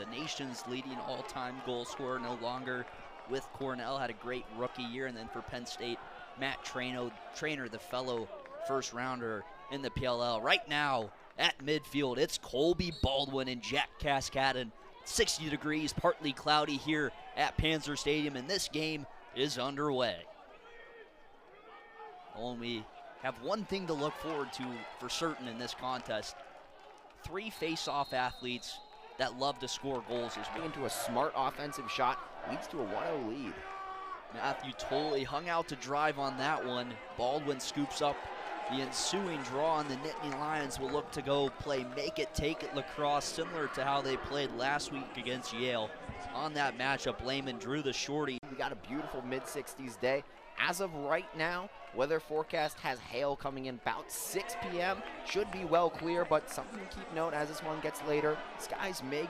the nation's leading all-time goal scorer, no longer with Cornell, had a great rookie year. And then for Penn State, Matt Trainer, the fellow first rounder in the PLL. Right now at midfield, it's Colby Baldwin and Jack Cascadden. 60 degrees, partly cloudy here at Panzer Stadium, and this game is underway. And we have one thing to look forward to for certain in this contest. 3 face-off athletes that love to score goals as well. Into a smart offensive shot, leads to a 1-0 lead. Matthew Tolley hung out to drive on that one. Baldwin scoops up the ensuing draw, and the Nittany Lions will look to go play make it, take it lacrosse, similar to how they played last week against Yale. On that matchup, Lehman drew the shorty. We got a beautiful mid-60s day. As of right now, weather forecast has hail coming in about 6 p.m. Should be well clear, but something to keep note as this one gets later. Skies may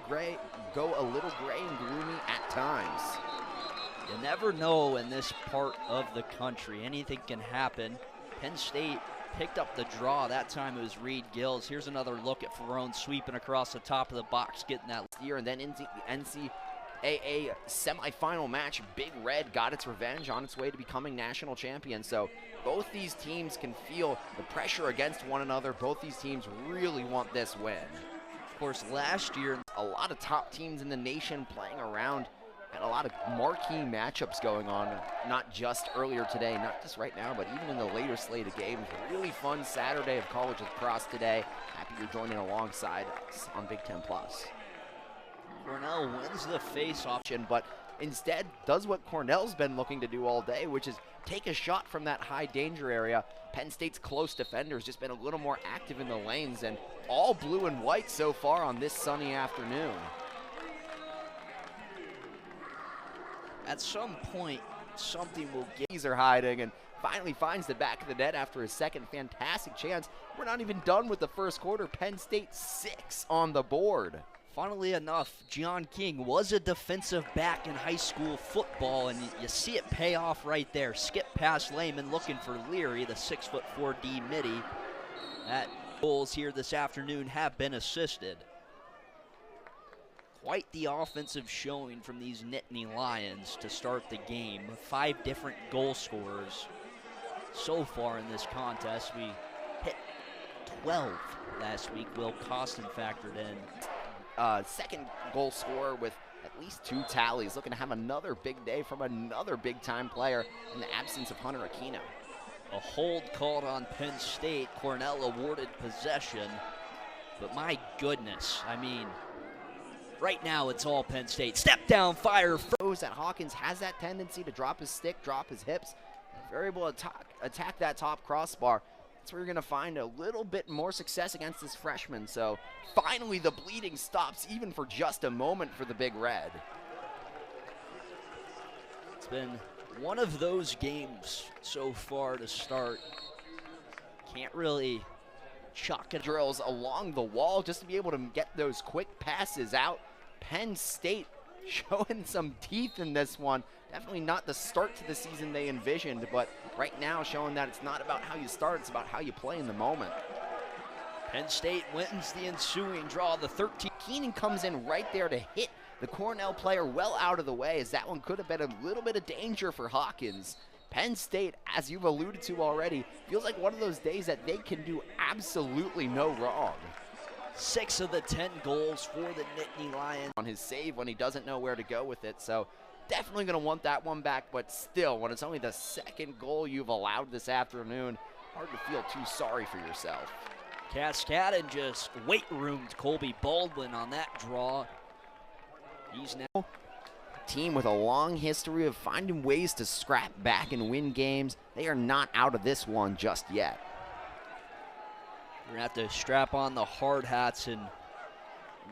go a little gray and gloomy at times. You never know in this part of the country. Anything can happen. Penn State picked up the draw. That time it was Reid Gills. Here's another look at Ferrone sweeping across the top of the box, getting that year, and then into the NCAA semifinal match. Big Red got its revenge on its way to becoming national champion. So both these teams can feel the pressure against one another. Both these teams really want this win. Of course, last year, a lot of top teams in the nation playing around. And a lot of marquee matchups going on, not just earlier today, not just right now, but even in the later slate of games. Really fun Saturday of college lacrosse today. Happy you're joining alongside us on Big Ten Plus. Cornell wins the face-off, but instead does what Cornell's been looking to do all day, which is take a shot from that high danger area. Penn State's close defenders just been a little more active in the lanes, and all blue and white so far on this sunny afternoon. At some point, something will get. These are hiding, and finally finds the back of the net after his second fantastic chance. We're not even done with the first quarter. Penn State 6 on the board. Funnily enough, John King was a defensive back in high school football, and you see it pay off right there. Skip past Lehman, looking for Leary, the 6'4" D midi. That goals here this afternoon have been assisted. Quite the offensive showing from these Nittany Lions to start the game. 5 different goal scorers so far in this contest. We hit 12 last week. Will Costin factored in. Second goal scorer with at least 2 tallies. Looking to have another big day from another big-time player in the absence of Hunter Aquino. A hold called on Penn State. Cornell awarded possession. But my goodness, I mean, right now, it's all Penn State. Step down, fire. That Hawkins has that tendency to drop his stick, drop his hips, very able to attack that top crossbar. That's where you're going to find a little bit more success against this freshman. So finally, the bleeding stops, even for just a moment, for the Big Red. It's been one of those games so far to start. Can't really chalk it. Drills along the wall just to be able to get those quick passes out. Penn State showing some teeth in this one. Definitely not the start to the season they envisioned, but right now showing that it's not about how you start, it's about how you play in the moment. Penn State wins the ensuing draw, the 13. Keenan comes in right there to hit the Cornell player well out of the way, as that one could have been a little bit of danger for Hawkins. Penn State, as you've alluded to already, feels like one of those days that they can do absolutely no wrong. 6 of the 10 goals for the Nittany Lions. On his save when he doesn't know where to go with it, so definitely going to want that one back, but still, when it's only the second goal you've allowed this afternoon, hard to feel too sorry for yourself. Cascadden just weight roomed Colby Baldwin on that draw. He's now team with a long history of finding ways to scrap back and win games. They are not out of this one just yet. We're going to have to strap on the hard hats and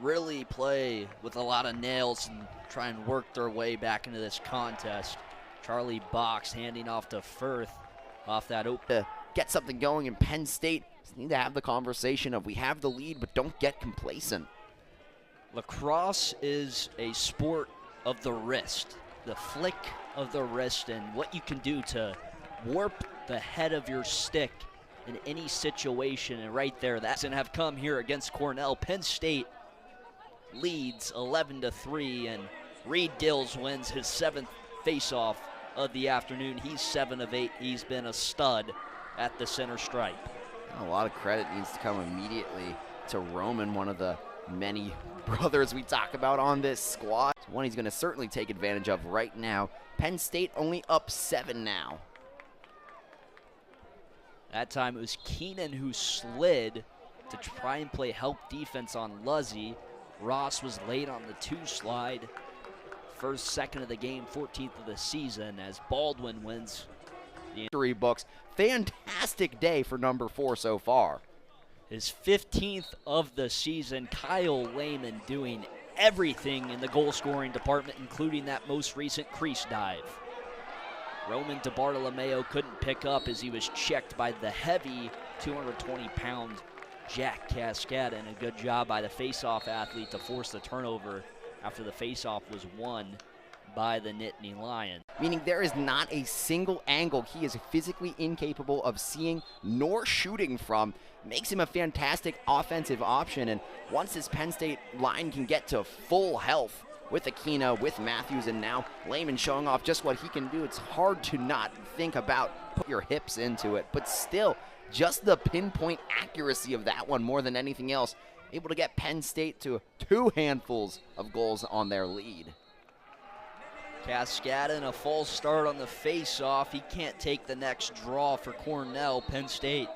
really play with a lot of nails and try and work their way back into this contest. Charlie Box handing off to Firth off that open. To get something going in Penn State, just need to have the conversation of we have the lead, but don't get complacent. Lacrosse is a sport of the wrist, the flick of the wrist, and what you can do to warp the head of your stick in any situation. And right there, that's going to have come here against Cornell. Penn State leads 11-3, and Reid Gills wins his 7th faceoff of the afternoon. He's 7 of 8. He's been a stud at the center stripe. A lot of credit needs to come immediately to Roman, one of the many brothers we talk about on this squad. One he's going to certainly take advantage of right now. Penn State only up 7 now. That time it was Keenan who slid to try and play help defense on Luzzy. Ross was late on the 2 slide. First, second of the game, 14th of the season, as Baldwin wins the history books. Fantastic day for number 4 so far. His 15th of the season. Kyle Lehman doing everything in the goal scoring department, including that most recent crease dive. Roman DeBartolomeo couldn't pick up as he was checked by the heavy 220-pound Jack Cascadden. A good job by the face-off athlete to force the turnover after the face-off was won by the Nittany Lions. Meaning there is not a single angle he is physically incapable of seeing nor shooting from. Makes him a fantastic offensive option, and once this Penn State line can get to full health with Aquino, with Matthews, and now Lehman showing off just what he can do, it's hard to not think about put your hips into it. But still, just the pinpoint accuracy of that one more than anything else, able to get Penn State to 2 handfuls of goals on their lead. Cascadden, a false start on the face-off. He can't take the next draw for Cornell. Penn State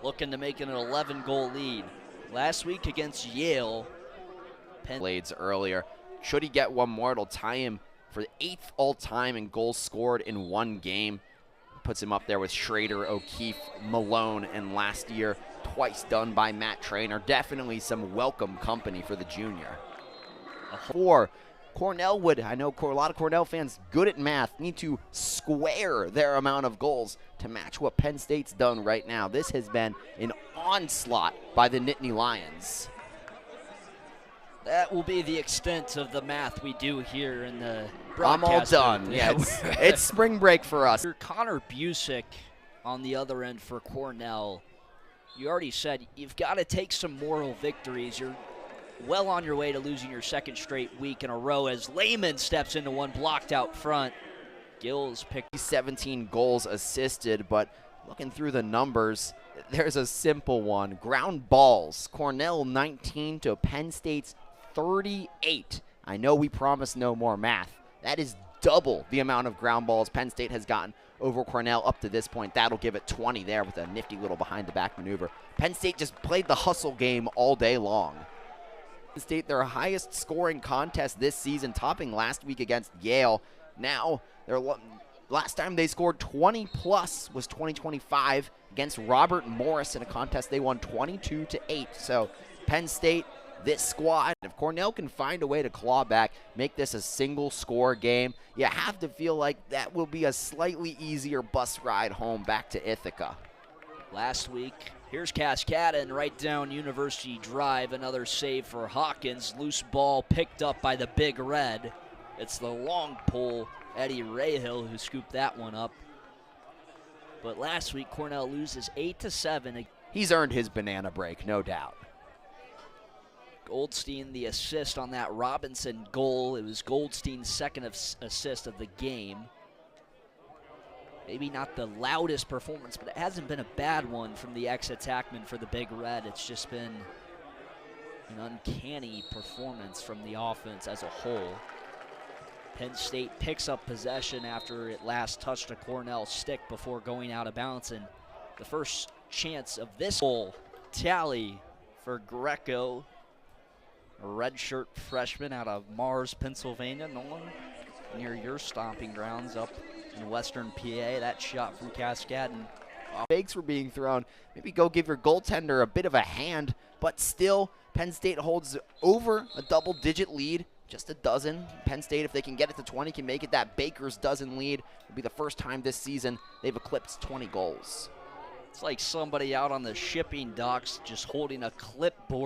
looking to make it an 11-goal lead. Last week against Yale, Penn blades earlier. Should he get one more, it'll tie him for the 8th all-time in goals scored in one game. Puts him up there with Schrader, O'Keefe, Malone, and last year twice done by Matt Traynor. Definitely some welcome company for the junior. For Cornell would, I know a lot of Cornell fans good at math, need to square their amount of goals to match what Penn State's done right now. This has been an onslaught by the Nittany Lions. That will be the extent of the math we do here in the broadcast. I'm all done. Yeah, it's spring break for us. Connor Busick on the other end for Cornell. You already said you've got to take some moral victories. You're well on your way to losing your 2nd straight week in a row as Lehman steps into one blocked out front. Gills picked 17 goals assisted, but looking through the numbers, there's a simple one. Ground balls, Cornell 19 to Penn State's 38. I know we promised no more math. That is double the amount of ground balls Penn State has gotten over Cornell up to this point. That'll give it 20 there with a nifty little behind-the-back maneuver. Penn State just played the hustle game all day long. Penn State, their highest scoring contest this season, topping last week against Yale. Now, their last time they scored 20-plus was 2025 against Robert Morris in a contest they won 22-8. So Penn State, this squad, if Cornell can find a way to claw back, make this a single-score game, you have to feel like that will be a slightly easier bus ride home back to Ithaca. Last week, here's Cascadden right down University Drive. Another save for Hawkins. Loose ball picked up by the Big Red. It's the long pull, Eddie Rahill, who scooped that one up. But last week, Cornell loses 8-7. He's earned his banana break, no doubt. Goldstein, the assist on that Robinson goal. It was Goldstein's 2nd assist of the game. Maybe not the loudest performance, but it hasn't been a bad one from the ex-attackman for the Big Red. It's just been an uncanny performance from the offense as a whole. Penn State picks up possession after it last touched a Cornell stick before going out of bounds, and the first chance of this goal tally for Greco, a redshirt freshman out of Mars, Pennsylvania, Nolan, near your stomping grounds up in western PA. That shot from Cascadden. Fakes were being thrown. Maybe go give your goaltender a bit of a hand, but still, Penn State holds over a double-digit lead, just a dozen. Penn State, if they can get it to 20, can make it that Baker's dozen lead. It'll be the first time this season they've eclipsed 20 goals. It's like somebody out on the shipping docks just holding a clipboard.